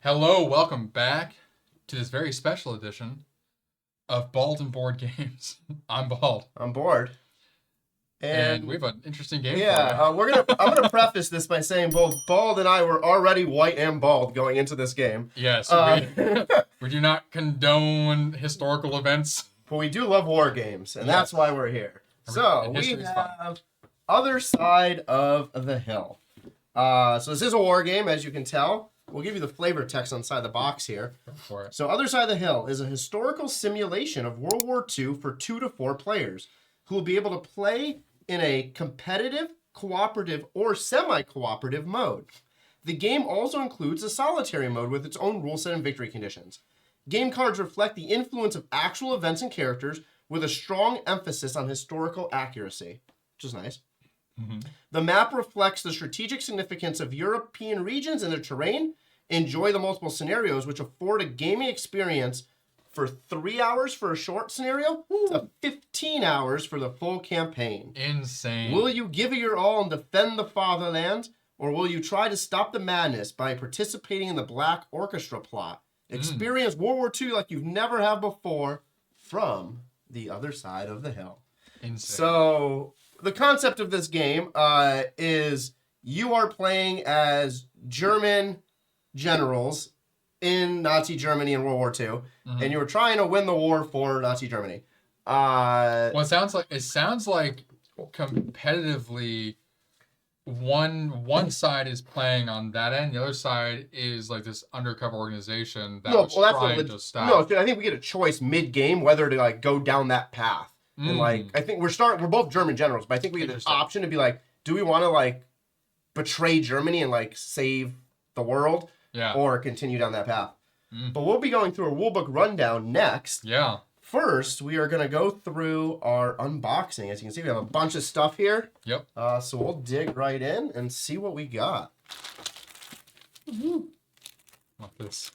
Hello, welcome back to this very special edition of Bald and Board Games. I'm Bald, I'm bored. and we have an interesting game yeah, for you. I'm gonna preface this by saying both Bald and I were already white and bald going into this game. Yes, Uh, we do not condone historical events. But we do love war games, and that's why we're here. So And we history's fun. have Other Side of the Hill. So this is a war game, as you can tell. We'll give you the flavor text on the side of the box here. Go for it. So Other Side of the Hill is a historical simulation of World War II for 2 to 4 players who will be able to play in a competitive, cooperative, or semi-cooperative mode. The game also includes a solitary mode with its own rule set and victory conditions. Game cards reflect the influence of actual events and characters with a strong emphasis on historical accuracy, which is nice. The map reflects the strategic significance of European regions and their terrain. Enjoy the multiple scenarios, which afford a gaming experience for 3 hours for a short scenario to 15 hours for the full campaign. Insane. Will you give it your all and defend the fatherland, or will you try to stop the madness by participating in the Black Orchestra plot? Experience World War II like you've never have before from the other side of the hill. Insane. So the concept of this game is you are playing as German generals in Nazi Germany in World War II, and you're trying to win the war for Nazi Germany. Well, it sounds like competitively one side is playing on that end, the other side is like this undercover organization that was trying to stop. No, I think we get a choice mid-game whether to like go down that path. And like I think we're both German generals, but I think we get this option to be like, do we want to like betray Germany and like save the world, or continue down that path? But we'll be going through a rulebook rundown next. Yeah. First, we are going to go through our unboxing. As you can see, we have a bunch of stuff here. Yep. So we'll dig right in and see what we got. What this?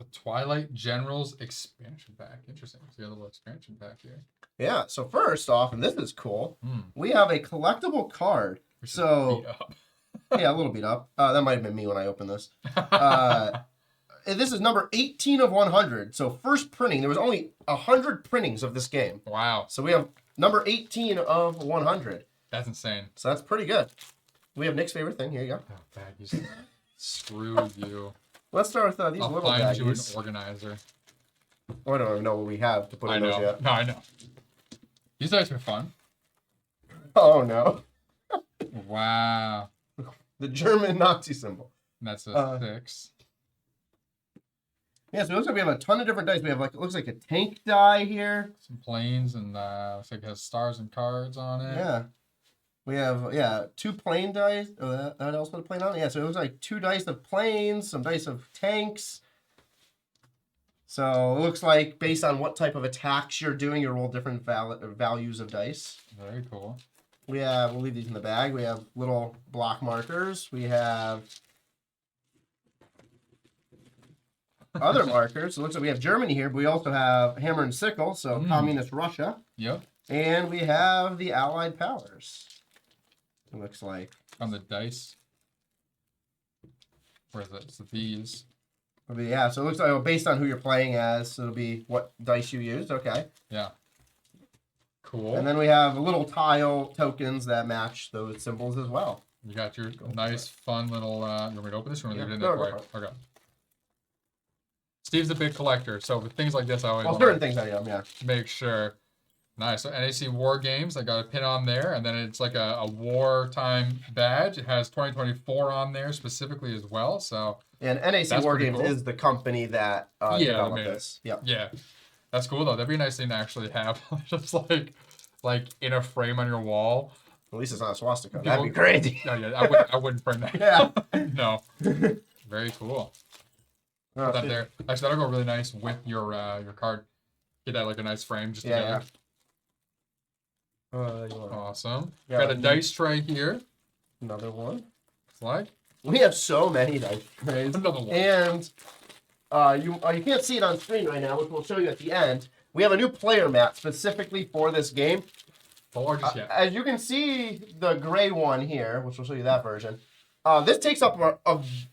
The Twilight Generals expansion pack. Interesting. See a little expansion pack here. Yeah, so first off, and this is cool, we have a collectible card. So, Beat up. yeah, a little beat up. That might have been me when I opened this. And this is number 18 of 100. So first printing, there was only 100 printings of this game. Wow. So we have number 18 of 100. That's insane. So that's pretty good. We have Nick's favorite thing. Here you go. Oh, baggies. Screw you. Let's start with these I'll little find you an baggies. organizer. Oh, I don't even know what we have to put I in those know. yet. No, I know. These dice are fun. Oh, no. Wow. The German Nazi symbol. That's a 6. Yeah, so it looks like we have a ton of different dice. We have like, it looks like a tank die here. Some planes and looks like it has stars and cards on it. Yeah. We have, 2 plane dice. Oh, that also has a plane on it? Yeah, so it looks like 2 dice of planes, some dice of tanks. So it looks like based on what type of attacks you're doing, you roll different values of dice. Very cool. We'll leave these in the bag. We have little block markers. We have other markers. So it looks like we have Germany here, but we also have hammer and sickle, so communist Russia. Yep. And we have the Allied powers. It looks like. On the dice. Where is it? It's these. Yeah, so it looks like based on who you're playing as, so it'll be what dice you used. Okay. Yeah. Cool. And then we have little tile tokens that match those symbols as well. You got your nice, fun little. You want me to open this or leave it in No, there for you? Okay. Steve's a big collector, so with things like this, I always Well, want certain to things I am, yeah. make sure. Nice. So NAC War Games, I got a pin on there, and then it's like a wartime badge. It has 2024 on there specifically as well. So And NAC That's War pretty Games cool. is the company that Yeah, developed made it. this. Yeah. yeah, that's cool though. That'd be a nice thing to actually have, just like in a frame on your wall. At least it's not a swastika. People- That'd be crazy. No, yeah, I wouldn't frame that. Yeah. No. Very cool. Put that there. Actually, that'll go really nice with your card. Get that like a nice frame just Yeah, together. yeah. Awesome. Yeah, Got a dice tray here. Another one. It's like We have so many dice trays. another one. And you can't see it on screen right now, which we'll show you at the end. We have a new player mat specifically for this game. The largest yet. As you can see, the gray one here, which will show you that version, This takes up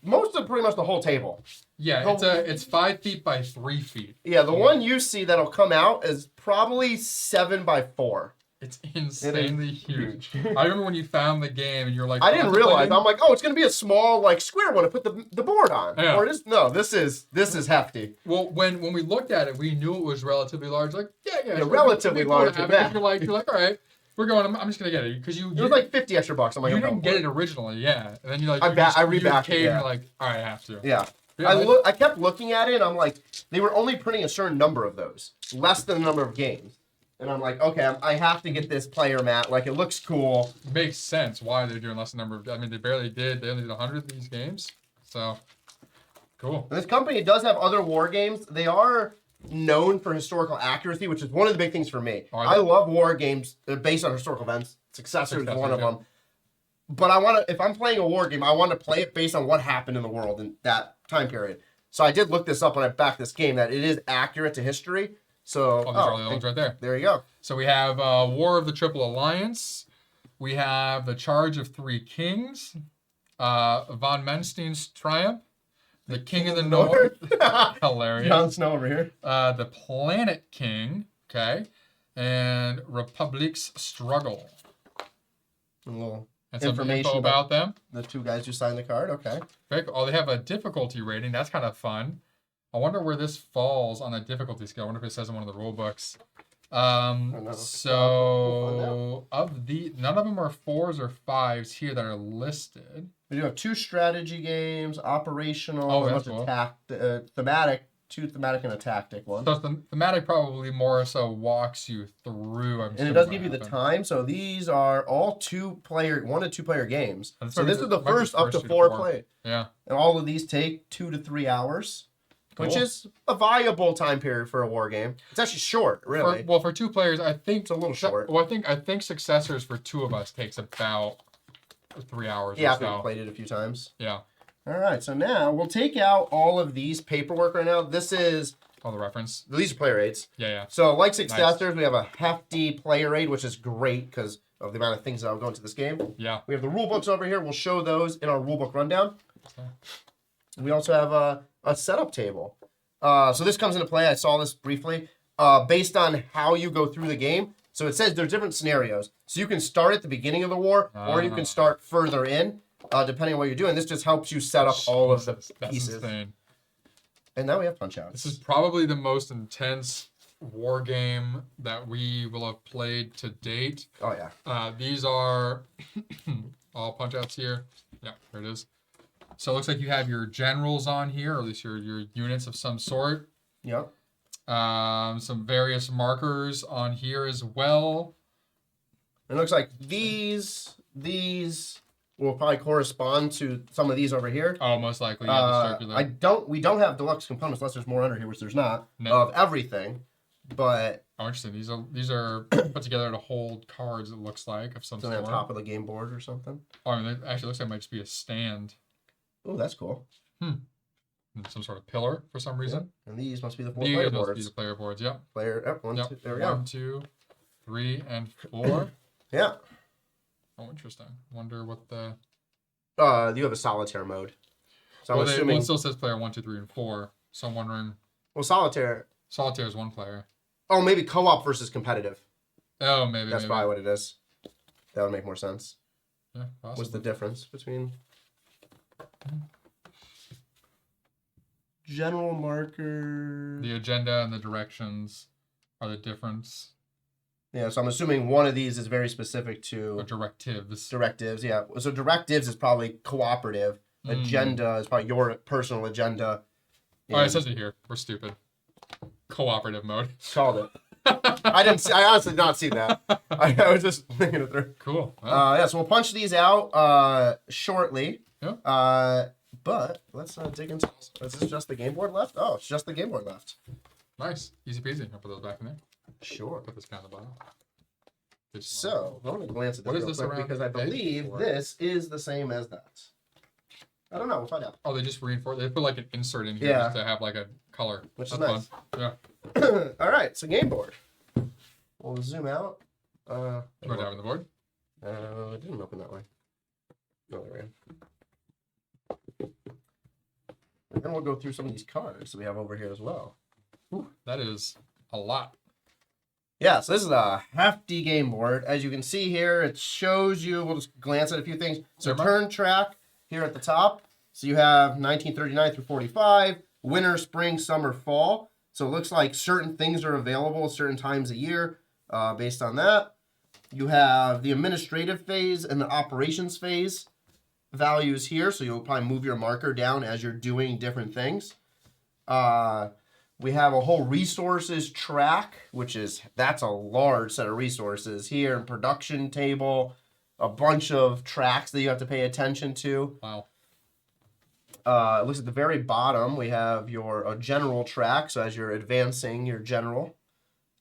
most of pretty much the whole table. Yeah, it's 5 feet by 3 feet. Yeah, the one you see that'll come out is probably 7 by 4. It's insanely huge. I remember when you found the game and you're like, I didn't realize. I'm like, oh, it's gonna be a small like square one to put the board on. Yeah. Or this is hefty. Well, when we looked at it, we knew it was relatively large. Like, yeah, relatively large. You're like, all right, we're going. I'm just gonna get it because it was like $50 extra. I'm like, you didn't get it originally, yeah. And then you're like, I rebacked it. Yeah. You're like, all right, I have to. Yeah. I kept looking at it. And I'm like, they were only printing a certain number of those, less than the number of games. And I'm like, okay, I have to get this player mat. Like, it looks cool. Makes sense why they're doing less number of. I mean, they only did 100 of these games. So, cool. And this company does have other war games. They are known for historical accuracy, which is one of the big things for me. I love war games based on historical events. Successor is one of them. But if I'm playing a war game, I want to play it based on what happened in the world in that time period. So I did look this up when I backed this game, that it is accurate to history. So, these are all the ones right there. There you go. So we have War of the Triple Alliance. We have the Charge of Three Kings. Von Manstein's Triumph. The King of the North. Hilarious. Jon Snow over here. The Planet King. Okay. And Republic's Struggle. A little and some information about them. The two guys who signed the card. Okay. Oh, they have a difficulty rating. That's kind of fun. I wonder where this falls on a difficulty scale. I wonder if it says in one of the rule books. So none of them are 4s or 5s here that are listed. We do have 2 strategy games, operational, thematic, 2 thematic and a tactic one. So the thematic probably more so walks you through. And it does give you the time. So these are all 1 to 2 player games. So this is the first up to 4 play. Yeah. And all of these take 2 to 3 hours. Cool. Which is a viable time period for a war game. It's actually short, really. For 2 players, I think it's a little short. Well, I think Successors for 2 of us takes about 3 hours. Yeah, after we've played it a few times. Yeah. All right, so now we'll take out all of these paperwork right now. This is all the reference. These are player aids. Yeah. So like Successors, we have a hefty player aid, which is great because of the amount of things that will go into this game. Yeah. We have the rule books over here. We'll show those in our rule book rundown. Okay. We also have a setup table. So this comes into play. I saw this briefly. Based on how you go through the game. So it says there's different scenarios. So you can start at the beginning of the war, or you can start further in, depending on what you're doing. This just helps you set up all of the pieces. Insane. And now we have punch outs. This is probably the most intense war game that we will have played to date. Oh yeah. These are all punch outs here. Yeah, there it is. So it looks like you have your generals on here, or at least your units of some sort. Yep. Some various markers on here as well. It looks like these will probably correspond to some of these over here. Oh, most likely. Yeah, the circular. We don't have deluxe components unless there's more under here, which there's not, of everything. But interesting. These are put together to hold cards. It looks like of some sort. On top of the game board or something. Oh, I mean, it actually looks like it might just be a stand. Oh, that's cool. Some sort of pillar for some reason. Yeah. And these must be the 4 player boards. These are player boards, yep. One, yep. Two, there we go. 1, 2, 3, and 4. Yeah. Oh, interesting. Wonder what the... You have a solitaire mode. So I'm assuming... it still says player 1, 2, 3, and 4. So I'm wondering... Well, solitaire... Solitaire is 1 player. Oh, maybe co-op versus competitive. Oh, maybe. That's probably what it is. That would make more sense. Yeah, possibly. What's the difference between... General marker. The agenda and the directions are the difference. Yeah, so I'm assuming one of these is very specific to... Or directives. Directives, yeah. So directives is probably cooperative. Agenda is probably your personal agenda. Oh, it says it here. We're stupid. Cooperative mode. Called it. I honestly did not see that. I was just thinking it through. Cool. Yeah, so we'll punch these out shortly. Yeah. But let's dig into this. Is this just the game board left? Oh, it's just the game board left. Nice. Easy peasy. I'll put those back in there. Sure. Put this guy on the bottom. So, I'm going to glance at this real quick because I believe this is the same as that. I don't know. We'll find out. Oh, they just reinforce. They put like an insert in here just to have like a color. Which is nice. Fun. Yeah. All right. So game board. We'll zoom out. Go down on the board. It didn't open that way. No, there we go. And we'll go through some of these cards that we have over here as well. Ooh, that is a lot. Yeah, so this is a hefty game board. As you can see here, it shows you, we'll just glance at a few things. So turn track here at the top. So you have 1939 through 45, winter, spring, summer, fall. So it looks like certain things are available at certain times a year based on that. You have the administrative phase and the operations phase values here. So you'll probably move your marker down as you're doing different things. We have a whole resources track, that's a large set of resources here. Production table, a bunch of tracks that you have to pay attention to. Wow. It looks at the very bottom, we have your general track. So as you're advancing your general,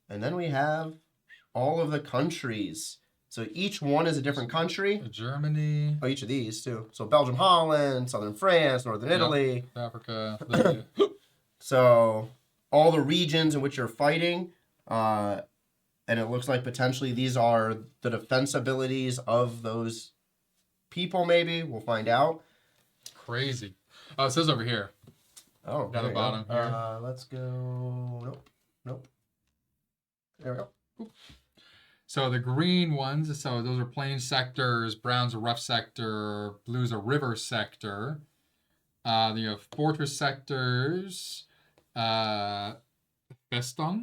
and then we have all of the countries. So each one is a different country. Germany. Oh, each of these too. So Belgium, Holland, Southern France, Northern Italy. Africa. So all the regions in which you're fighting, and it looks like potentially these are the defense abilities of those people, maybe. We'll find out. Crazy. Oh, it says over here. Oh, down the bottom here. Let's go. Nope. There we go. Oop. So the green ones, so those are plain sectors, brown's a rough sector, blue's a river sector. Then you have fortress sectors, Festung,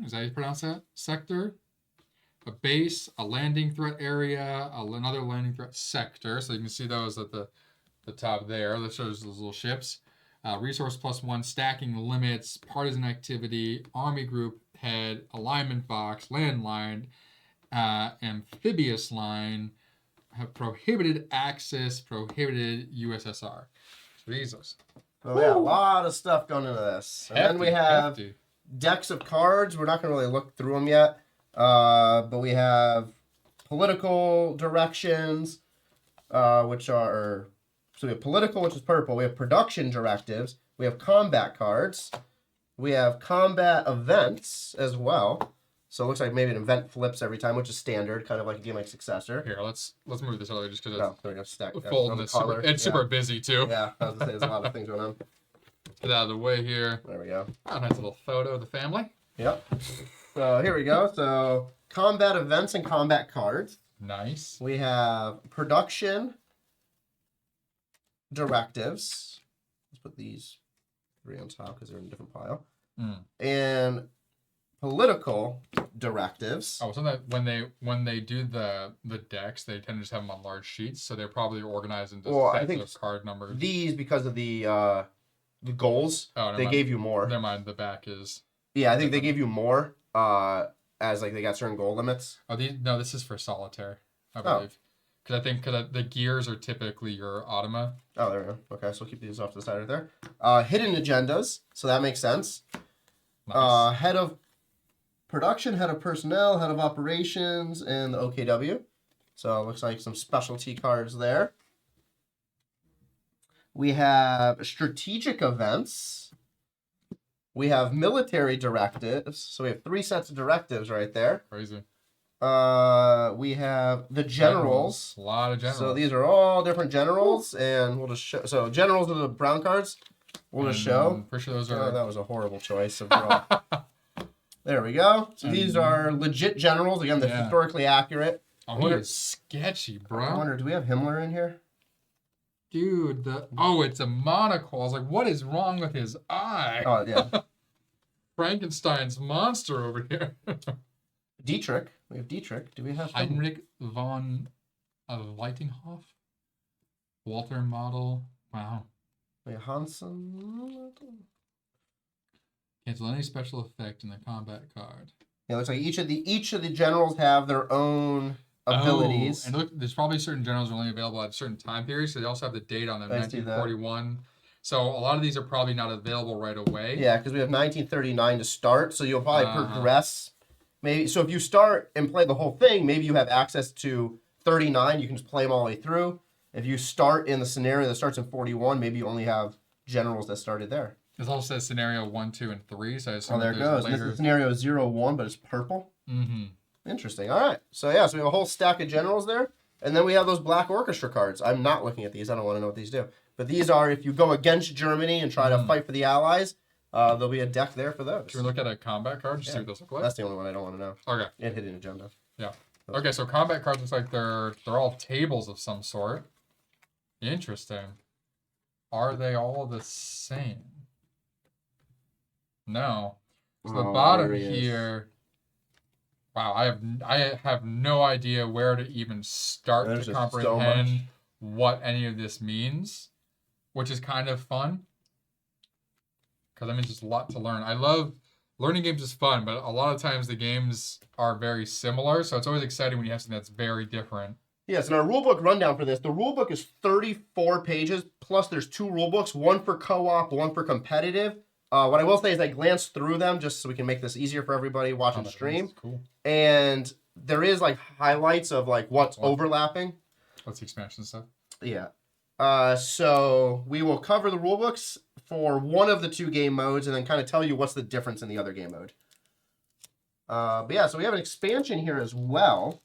is that how you pronounce that? Sector. A base, a landing threat area, another landing threat sector. So you can see those at the top there. That shows those little ships. Resource +1, stacking limits, partisan activity, army group head, alignment box, landline, amphibious line, prohibited access, prohibited USSR. Jesus. So yeah, a lot of stuff going into this. And then we have decks of cards. We're not going to really look through them yet. But we have political directions, which are... So we have political, which is purple. We have production directives. We have combat cards. We have combat events as well. So it looks like maybe an event flips every time, which is standard, kind of like a game like Successor. Here, let's move this over just because it's full and it's super busy too. Yeah, I was gonna say there's a lot of things going on. Get out of the way here. There we go. Oh, nice little photo of the family. Yep. So here we go. So combat events and combat cards. Nice. We have production directives. Let's put these 3 on top because they're in a different pile. And political directives. Oh, so that when they do the decks, they tend to just have them on large sheets, so they're probably organized into sets of card numbers. These, because of the goals, they gave you more. Never mind, the back is. Yeah, I think they gave you more as like they got certain goal limits. Oh, no, this is for solitaire, I believe. Because the gears are typically your automa. Oh, there we go. Okay, so we'll keep these off to the side right there. Hidden agendas, so that makes sense. Nice. Head of production, head of personnel, head of operations, and the OKW. So it looks like some specialty cards there. We have strategic events. We have military directives. So we have 3 sets of directives right there. Crazy. We have the generals. A lot of generals. So these are all different generals, and we'll just show. So generals are the brown cards. We'll just show. Pretty sure those are. That was a horrible choice of draw. There we go. So these are legit generals. Again, they're historically accurate. Oh, he is sketchy, bro. I wonder, do we have Himmler in here? Dude, it's a monocle. I was like, what is wrong with his eye? Oh, yeah. Frankenstein's monster over here. Dietrich. We have Dietrich. Do we have Heinrich von Leitenhoff? Walter Model. Wow. Wait, Hansen. Cancel any special effect in the combat card. Yeah, it looks like each of the generals have their own abilities. And look, there's probably certain generals are only available at certain time periods, so they also have the date on them, 1941. So a lot of these are probably not available right away. Yeah, because we have 1939 to start, so you'll probably progress. Maybe so if you start and play the whole thing, maybe you have access to 39. You can just play them all the way through. If you start in the scenario that starts in 41, maybe you only have generals that started there. This also says scenario 1, 2, and 3. So I assume there it goes. This is scenario 0, 1, but it's purple. Mm-hmm. Interesting. All right. So yeah, so we have a whole stack of generals there. And then we have those Black Orchestra cards. I'm not looking at these. I don't want to know what these do. But these are, if you go against Germany and try to fight for the Allies, there'll be a deck there for those. Can we look at a combat card to see what those look like? That's the only one I don't want to know. Okay. And hidden agenda. Yeah. Okay, so combat cards looks like they're all tables of some sort. Interesting. Are they all the same? No. So the bottom here. Wow, I have no idea where to even start to comprehend what any of this means, which is kind of fun. Because I mean, there's a lot to learn. I love learning games is fun, but a lot of times the games are very similar, so it's always exciting when you have something that's very different. Yes, and our rulebook rundown for this, the rulebook is 34 pages, plus there's 2 rulebooks, one for co-op, one for competitive. What I will say is I glanced through them just so we can make this easier for everybody watching the stream. Cool. And there is like highlights of like what's overlapping. What's the expansion stuff? Yeah. So we will cover the rulebooks for one of the 2 game modes and then kind of tell you what's the difference in the other game mode. But yeah, so we have an expansion here as well.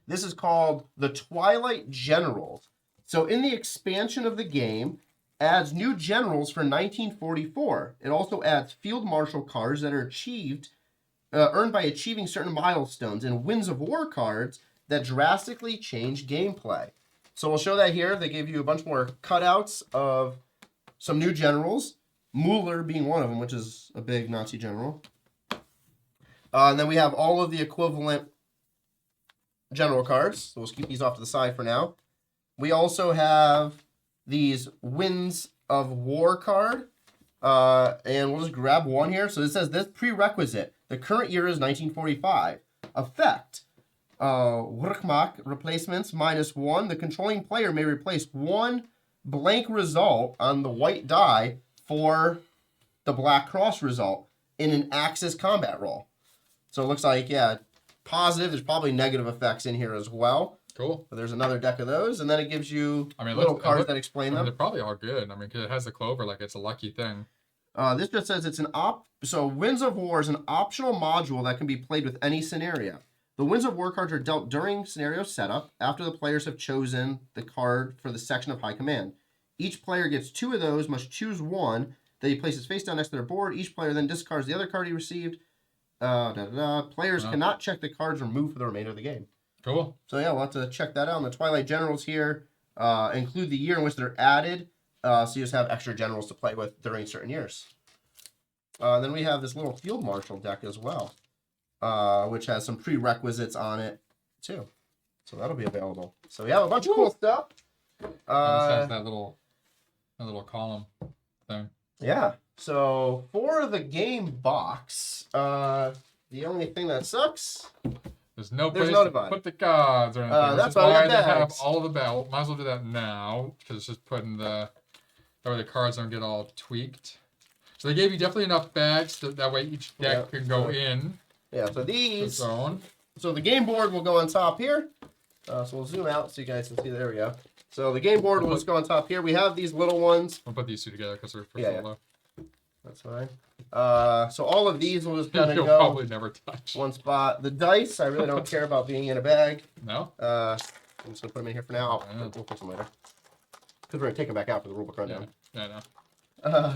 This is called the Twilight Generals. So in the expansion of the game, adds new generals for 1944. It also adds field marshal cards that are earned by achieving certain milestones, and Winds of War cards that drastically change gameplay. So we'll show that here. They give you a bunch more cutouts of some new generals, Mueller being one of them, which is a big Nazi general. And then we have all of the equivalent general cards. So we'll keep these off to the side for now. We also have these Winds of War card. And we'll just grab one here. So it says this prerequisite. The current year is 1945. Effect. Rukmak replacements -1. The controlling player may replace one blank result on the white die for the black cross result in an Axis combat roll. So it looks like, yeah, positive. There's probably negative effects in here as well. Cool. But there's another deck of those, and then it gives you little cards that explain them. They're probably all good. I mean, because it has the clover, like it's a lucky thing. This just says it's so Winds of War is an optional module that can be played with any scenario. The Winds of War cards are dealt during scenario setup after the players have chosen the card for the section of high command. Each player gets 2 of those, must choose one that he places face down next to their board. Each player then discards the other card he received. Players cannot check the cards removed for the remainder of the game. Cool. So yeah, we'll have to check that out. And the Twilight Generals here include the year in which they're added. So you just have extra generals to play with during certain years. Then we have this little Field Marshal deck as well, which has some prerequisites on it too. So that'll be available. So we have a bunch of cool stuff. This has that little column thing. Yeah. So for the game box, the only thing that sucks. There's no place to put the cards or anything. That's why they have all of the belt. Might as well do that now because it's just putting that way the cards don't get all tweaked. So they gave you definitely enough bags that way each deck can go in. Yeah. So these. So the game board will go on top here. So we'll zoom out so you guys can see. There we go. So the game board will just go on top here. We have these little ones. We'll put these 2 together because they're low. That's fine. So all of these will just kind of go. You'll probably never touch. One spot. The dice, I really don't care about being in a bag. No? I'm just going to put them in here for now. We'll put them later. Because we're going to take them back out for the rulebook rundown. Yeah, I know.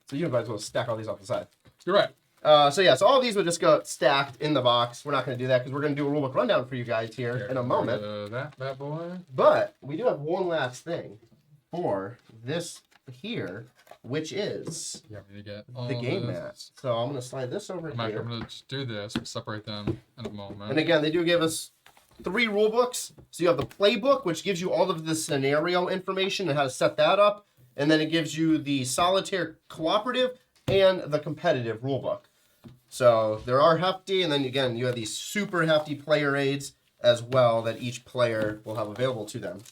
So you might as well stack all these off the side. You're right. So all of these will just go stacked in the box. We're not going to do that because we're going to do a rulebook rundown for you guys here in a moment. That bad boy. But we do have one last thing for this here, which is the game mat. So I'm going to slide this over here. I'm going to just do this. We'll separate them in a moment. And again, they do give us 3 rule books. So you have the playbook, which gives you all of the scenario information and how to set that up. And then it gives you the solitaire cooperative and the competitive rulebook. So there are hefty, and then again, you have these super hefty player aids as well that each player will have available to them.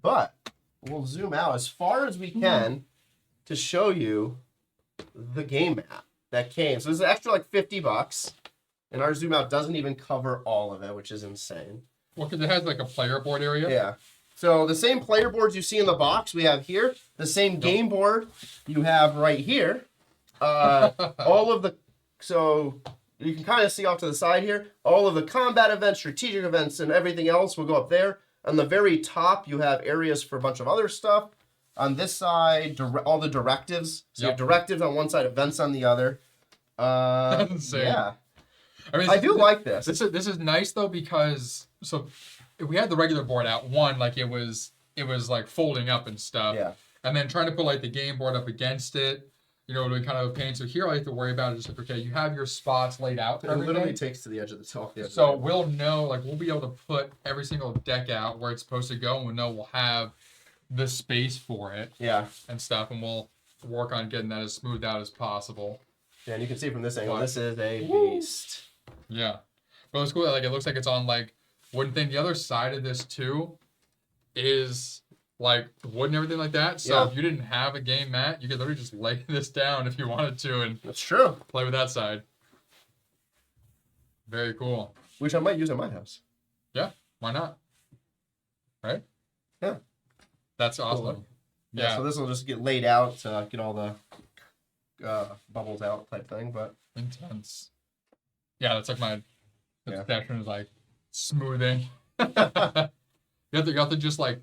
But we'll zoom out as far as we can to show you the game map that came. So this is extra like $50, and our zoom out doesn't even cover all of it, which is insane. Well, because it has like a player board area. Yeah. So the same player boards you see in the box we have here, the same game board you have right here. All of the you can kind of see off to the side here, all of the combat events, strategic events, and everything else will go up there. On the very top, you have areas for a bunch of other stuff. On this side, all the directives. So you have directives on one side, events on the other. Yeah. I mean, I do like this. This is nice though, because so if we had the regular board out, one, like it was like folding up and stuff. Yeah. And then trying to put like the game board up against it, you know, it would be kind of a pain. So here all you have to worry about is just like, okay, you have your spots laid out. It literally takes to the edge of the top. So we'll know, like, we'll be able to put every single deck out where it's supposed to go, and we'll know we'll have the space for it. Yeah. And stuff, and we'll work on getting that as smoothed out as possible. Yeah, and you can see from this angle, this is a beast. Yeah. But it's cool that, like, it looks like it's on, like, wooden thing. The other side of this, too, is, like, wood and everything like that. So if you didn't have a game mat, you could literally just lay this down if you wanted to and that's true. Play with that side. Very cool. Which I might use at my house. Yeah, why not? Right? Yeah. That's awesome. Cool. Yeah, so this will just get laid out to get all the bubbles out type thing, but intense. Yeah, that's like my section is like smoothing. you have to just like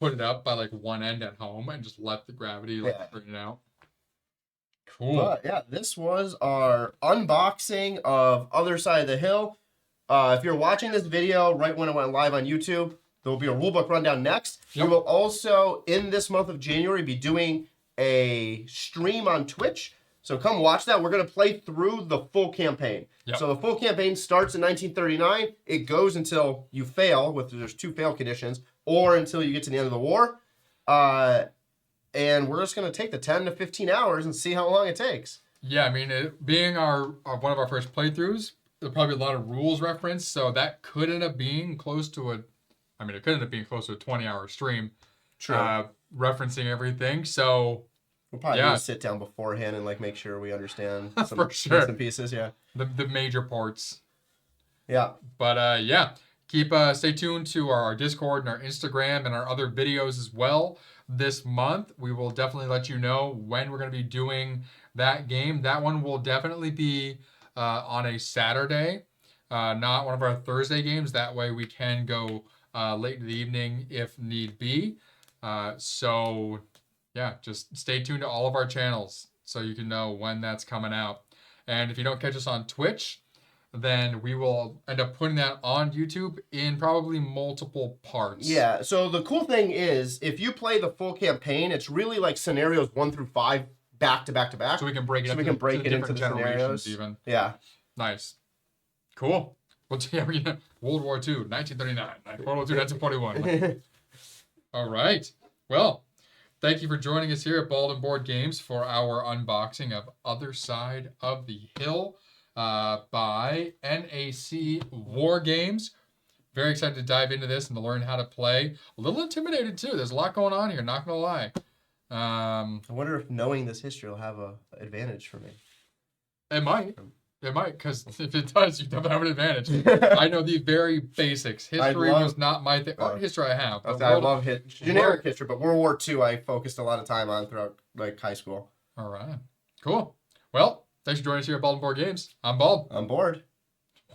put it up by like one end at home and just let the gravity like bring it out. Cool. But yeah, this was our unboxing of Other Side of the Hill. If you're watching this video right when it went live on YouTube, there will be a rulebook rundown next. We will also, in this month of January, be doing a stream on Twitch. So come watch that. We're going to play through the full campaign. So the full campaign starts in 1939. It goes until you fail, there's 2 fail conditions, or until you get to the end of the war. And we're just going to take the 10 to 15 hours and see how long it takes. Yeah, I mean, it being one of our first playthroughs, there'll probably be a lot of rules referenced, so that could end up being close to it could end up being close to a 20-hour stream. True. Referencing everything, so we'll probably need to sit down beforehand and like make sure we understand some for sure. bits and pieces, the major parts. Yeah. But keep stay tuned to our Discord and our Instagram and our other videos as well. This month, we will definitely let you know when we're going to be doing that game. That one will definitely be on a Saturday, not one of our Thursday games. That way we can go late in the evening if need be. So, just stay tuned to all of our channels so you can know when that's coming out. And if you don't catch us on Twitch, then we will end up putting that on YouTube in probably multiple parts. Yeah, so the cool thing is, if you play the full campaign, it's really like scenarios 1 through 5 back to back to back. So we can break it into the scenarios. Even. Yeah. Nice. Cool. Well, World War II, 1939. World War II, 1941. All right. Well, thank you for joining us here at Bald & Board Games for our unboxing of Other Side of the Hill. By NAC War Games. Very excited to dive into this and to learn how to play. A little intimidated too. There's a lot going on here, not gonna lie. I wonder if knowing this history will have an advantage for me. It might, because if it does, you definitely have an advantage. I know the very basics. History was not my thing. Art history I have. I love generic history, but World War II I focused a lot of time on throughout like high school. All right, cool. Well, thanks for joining us here at Bald & Board Games. I'm Bald. I'm Bored.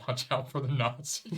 Watch out for the Nazis.